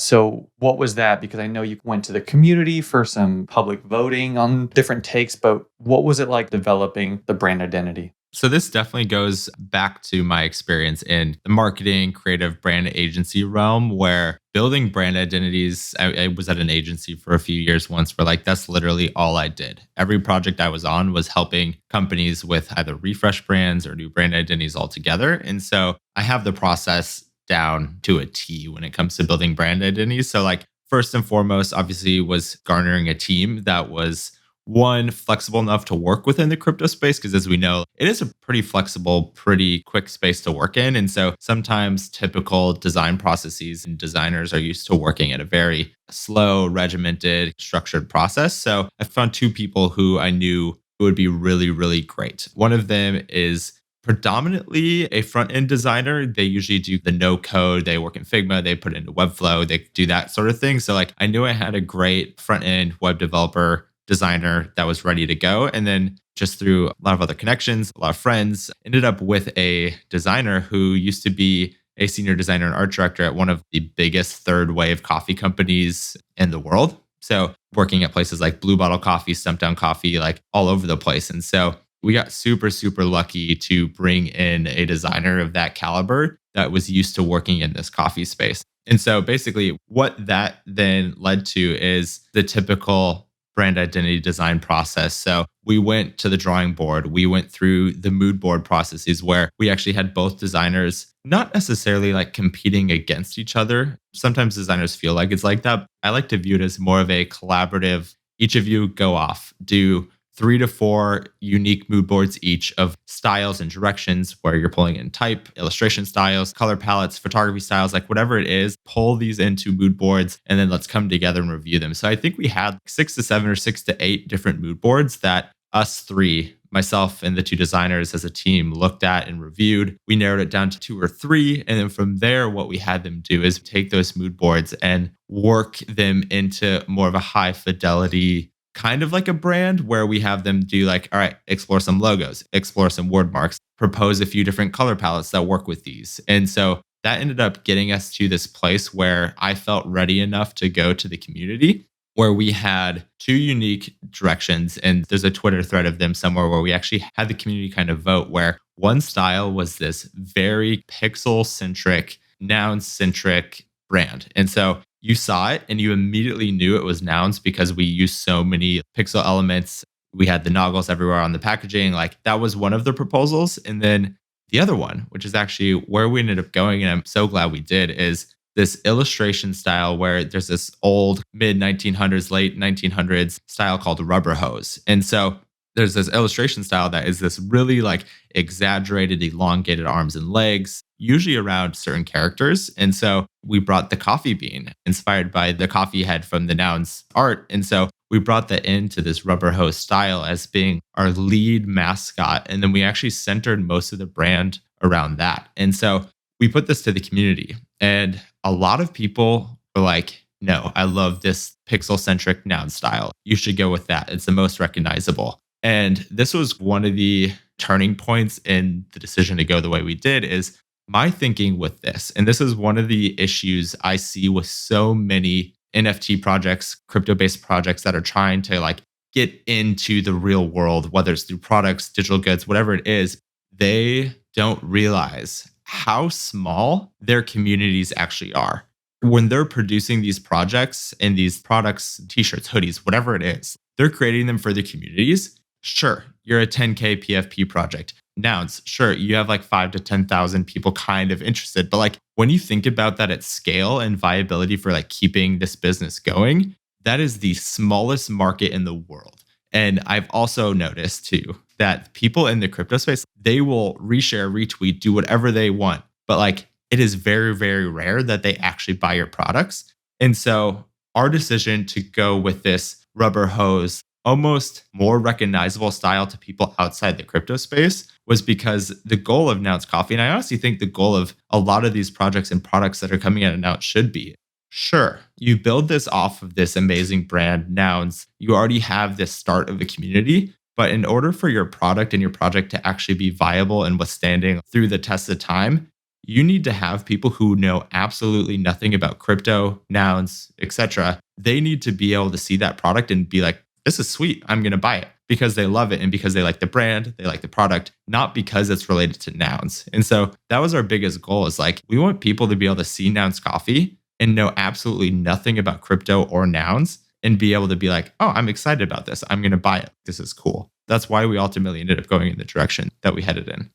So what was that? Because I know you went to the community for some public voting on different takes, but what was it like developing the brand identity? So this definitely goes back to my experience in the marketing, creative brand agency realm where building brand identities, I was at an agency for a few years once where like that's literally all I did. Every project I was on was helping companies with either refresh brands or new brand identities altogether. And so I have the process down to a T when it comes to building brand identities. So like first and foremost, obviously was garnering a team that was one, flexible enough to work within the crypto space, because as we know, it is a pretty flexible, pretty quick space to work in. And so sometimes typical design processes and designers are used to working at a very slow, regimented, structured process. So I found two people who I knew would be really, really great. One of them is predominantly a front end designer. They usually do the no code. They work in Figma. They put it into Webflow. They do that sort of thing. So like I knew I had a great front end web developer designer that was ready to go. And then just through a lot of other connections, a lot of friends, ended up with a designer who used to be a senior designer and art director at one of the biggest third wave coffee companies in the world. So working at places like Blue Bottle Coffee, Stumptown Coffee, like all over the place. And so we got super, super lucky to bring in a designer of that caliber that was used to working in this coffee space. And so basically what that then led to is the typical brand identity design process. So we went to the drawing board. We went through the mood board processes where we actually had both designers not necessarily like competing against each other. Sometimes designers feel like it's like that. I like to view it as more of a collaborative, each of you go off, do 3 to 4 unique mood boards each of styles and directions where you're pulling in type, illustration styles, color palettes, photography styles, like whatever it is, pull these into mood boards and then let's come together and review them. So I think we had 6 to 7 or 6 to 8 different mood boards that us three, myself and the two designers as a team, looked at and reviewed. We narrowed it down to 2 or 3. And then from there, what we had them do is take those mood boards and work them into more of a high fidelity kind of like a brand where we have them do like, all right, explore some logos, explore some word marks, propose a few different color palettes that work with these. And so that ended up getting us to this place where I felt ready enough to go to the community where we had 2 unique directions. And there's a Twitter thread of them somewhere where we actually had the community kind of vote where one style was this very pixel centric, noun centric brand. And so you saw it and you immediately knew it was nouns because we used so many pixel elements. We had the noggles everywhere on the packaging. Like that was one of the proposals. And then the other one, which is actually where we ended up going, and I'm so glad we did, is this illustration style where there's this old mid 1900s, late 1900s style called rubber hose. And so there's this illustration style that is this really like exaggerated, elongated arms and legs, usually around certain characters. And so we brought the coffee bean inspired by the coffee head from the Nouns art. And so we brought that into this rubber hose style as being our lead mascot. And then we actually centered most of the brand around that. And so we put this to the community. And a lot of people were like, no, I love this pixel centric noun style. You should go with that. It's the most recognizable. And this was one of the turning points in the decision to go the way we did is my thinking with this. And this is one of the issues I see with so many NFT projects, crypto-based projects that are trying to like get into the real world, whether it's through products, digital goods, whatever it is, they don't realize how small their communities actually are. When they're producing these projects and these products, t-shirts, hoodies, whatever it is, they're creating them for the communities. Sure, you're a 10K PFP project. Nouns, sure, you have like 5 to 10,000 people kind of interested. But like when you think about that at scale and viability for like keeping this business going, that is the smallest market in the world. And I've also noticed too that people in the crypto space, they will reshare, retweet, do whatever they want. But like it is very, very rare that they actually buy your products. And so our decision to go with this rubber hose, almost more recognizable style to people outside the crypto space was because the goal of Nouns Coffee, and I honestly think the goal of a lot of these projects and products that are coming out of Nouns should be, sure, you build this off of this amazing brand, Nouns, you already have this start of a community, but in order for your product and your project to actually be viable and withstanding through the test of time, you need to have people who know absolutely nothing about crypto, nouns, etc. They need to be able to see that product and be like, this is sweet. I'm going to buy it because they love it and because they like the brand, they like the product, not because it's related to nouns. And so that was our biggest goal is like, we want people to be able to see Nouns Coffee and know absolutely nothing about crypto or nouns and be able to be like, oh, I'm excited about this. I'm going to buy it. This is cool. That's why we ultimately ended up going in the direction that we headed in.